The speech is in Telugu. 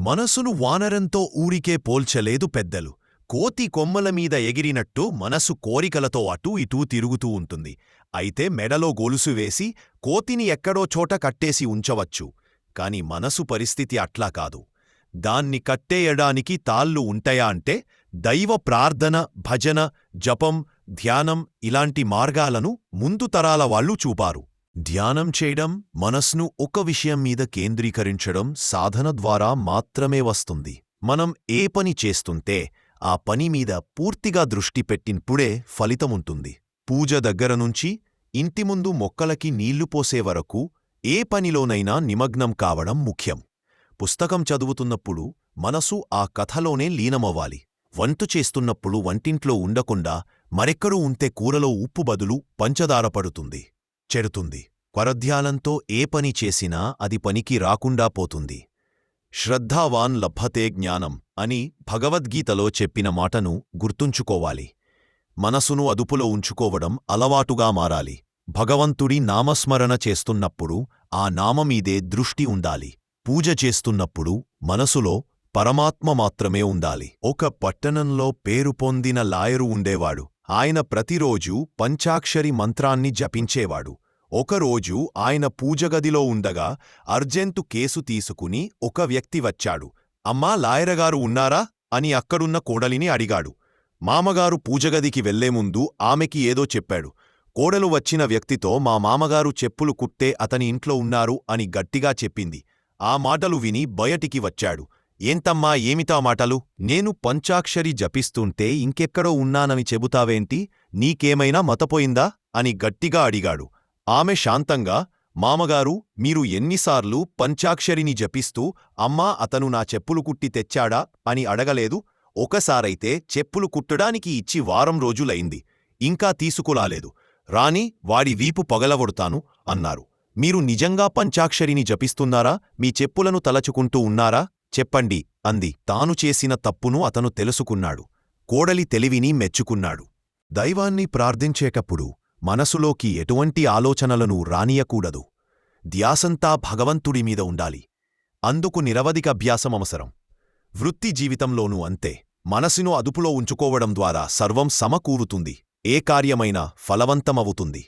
మనసును వానరంతో ఊరికే పోల్చలేదు పెద్దలు. కోతి కొమ్మలమీద ఎగిరినట్టు మనసు కోరికలతో అటూ ఇటూ తిరుగుతూ ఉంటుంది. అయితే మెడలో గొలుసు వేసి కోతిని ఎక్కడో చోట కట్టేసి ఉంచవచ్చు. కాని మనసు పరిస్థితి అట్లా కాదు. దాన్ని కట్టేయడానికి తాళ్ళు ఉంటాయా అంటే దైవ ప్రార్థన, భజన, జపం, ధ్యానం ఇలాంటి మార్గాలను ముందు తరాల వాళ్ళు చూపారు. ధ్యానం చేయడం, మనస్ను ఒక విషయం మీద కేంద్రీకరించడం సాధన ద్వారా మాత్రమే వస్తుంది. మనం ఏ పని చేస్తుంటే ఆ పని మీద పూర్తిగా దృష్టి పెట్టినప్పుడే ఫలితముంటుంది. పూజ దగ్గరనుంచి ఇంటి ముందు మొక్కలకి నీళ్లు పోసే వరకు ఏ పనిలోనైనా నిమగ్నం కావడం ముఖ్యం. పుస్తకం చదువుతున్నప్పుడు మనసు ఆ కథలోనే లీనమవ్వాలి. వంట చేస్తున్నప్పుడు వంటింట్లో ఉండకుండా మరెక్కడూ ఉంటే కూరలో ఉప్పు బదులు పంచదార పడుతుంది, చెడుతుంది. పరధ్యానంతో ఏ పని చేసినా అది పనికి రాకుండా పోతుంది. శ్రద్ధావాన్ లభతే జ్ఞానం అని భగవద్గీతలో చెప్పిన మాటను గుర్తుంచుకోవాలి. మనసును అదుపులో ఉంచుకోవడం అలవాటుగా మారాలి. భగవంతుడి నామస్మరణ చేస్తున్నప్పుడు ఆ నామమీదే దృష్టి ఉండాలి. పూజ చేస్తున్నప్పుడు మనసులో పరమాత్మ మాత్రమే ఉండాలి. ఒక పట్టణంలో పేరు పొందిన లాయరు ఉండేవాడు. ఆయన ప్రతిరోజూ పంచాక్షరి మంత్రాన్ని జపించేవాడు. ఒకరోజు ఆయన పూజగదిలో ఉండగా అర్జెంటు కేసు తీసుకుని ఒక వ్యక్తి వచ్చాడు. అమ్మా, లాయరగారు ఉన్నారా అని అక్కడున్న కోడలిని అడిగాడు. మామగారు పూజగదికి వెళ్లేముందు ఆమెకి ఏదో చెప్పాడు. కోడలు వచ్చిన వ్యక్తితో మా మామగారు చెప్పులు కుట్టే అతని ఇంట్లో ఉన్నారు అని గట్టిగా చెప్పింది. ఆ మాటలు విని బయటికి వచ్చాడు. ఏంతమ్మా, ఏమిటా మాటలు? నేను పంచాక్షరి జపిస్తుంటే ఇంకెక్కడో ఉన్నానని చెబుతావేంటి? నీకేమైనా మతపోయిందా అని గట్టిగా అడిగాడు. ఆమె శాంతంగా, మామగారు, మీరు ఎన్నిసార్లు పంచాక్షరిని జపిస్తూ అమ్మా అతను నా చెప్పులు కుట్టి తెచ్చాడా అని అడగలేదు? ఒకసారైతే చెప్పులు కుట్టడానికి ఇచ్చి వారం రోజులైంది, ఇంకా తీసుకురాలేదు. రాని వాడి వీపు పగలగొడతాను అన్నారు. మీరు నిజంగా పంచాక్షరిని జపిస్తున్నారా? మీ చెప్పులను తలచుకుంటూ ఉన్నారా? చెప్పండి అంది. తాను చేసిన తప్పును అతను తెలుసుకున్నాడు. కోడలి తెలివిని మెచ్చుకున్నాడు. దైవాన్ని ప్రార్థించేటప్పుడు మనసులోకి ఎటువంటి ఆలోచనలను రానియకూడదు. ధ్యాసంతా భగవంతుడిమీద ఉండాలి. అందుకు నిరవధిక అభ్యాసం అవసరం. వృత్తి జీవితంలోనూ అంతే. మనసును అదుపులో ఉంచుకోవడం ద్వారా సర్వం సమకూరుతుంది. ఏ కార్యమైనా ఫలవంతమవుతుంది.